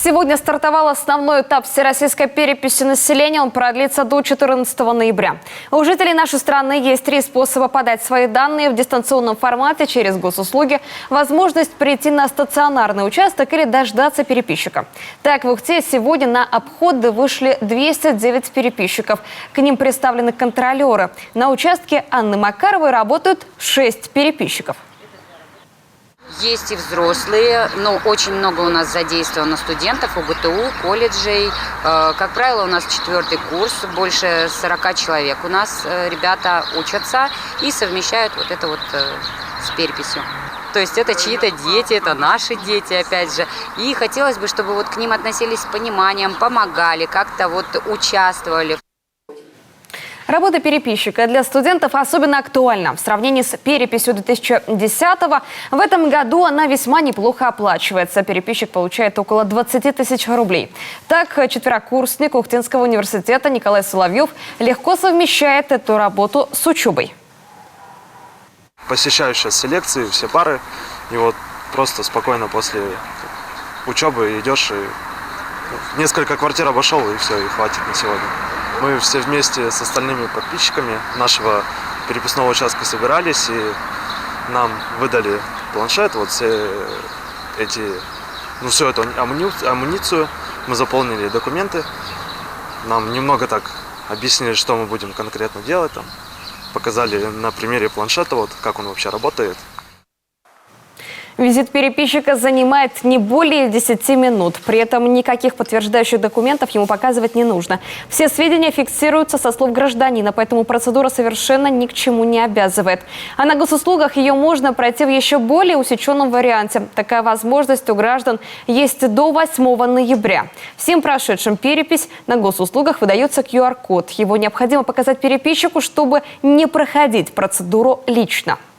Сегодня стартовал основной этап всероссийской переписи населения. Он продлится до 14 ноября. У жителей нашей страны есть 3 способа подать свои данные в дистанционном формате через госуслуги, возможность прийти на стационарный участок или дождаться переписчика. Так, в Ухте сегодня на обходы вышли 209 переписчиков. К ним представлены контролеры. На участке Анны Макаровой работают 6 переписчиков. Есть и взрослые, но очень много у нас задействовано студентов УГТУ, колледжей. Как правило, у нас 4-й курс, больше 40 человек. У нас ребята учатся и совмещают вот это вот с переписью. То есть это чьи-то дети, это наши дети, опять же. И хотелось бы, чтобы вот к ним относились с пониманием, помогали, как-то вот участвовали. Работа переписчика для студентов особенно актуальна. В сравнении с переписью 2010-го, в этом году она весьма неплохо оплачивается. Переписчик получает около 20 тысяч рублей. Так, 4-курсник Ухтинского университета Николай Соловьев легко совмещает эту работу с учебой. Посещаю сейчас селекции, все пары, и вот просто спокойно после учебы идешь и несколько квартир обошел, и все, и хватит на сегодня. Мы все вместе с остальными подписчиками нашего переписного участка собирались, и нам выдали планшет, вот все эти, всю эту амуницию, мы заполнили документы, нам немного так объяснили, что мы будем конкретно делать, там, показали на примере планшета, вот, как он вообще работает. Визит переписчика занимает не более 10 минут. При этом никаких подтверждающих документов ему показывать не нужно. Все сведения фиксируются со слов гражданина, поэтому процедура совершенно ни к чему не обязывает. А на госуслугах ее можно пройти в еще более усеченном варианте. Такая возможность у граждан есть до 8 ноября. Всем прошедшим перепись на госуслугах выдается QR-код. Его необходимо показать переписчику, чтобы не проходить процедуру лично.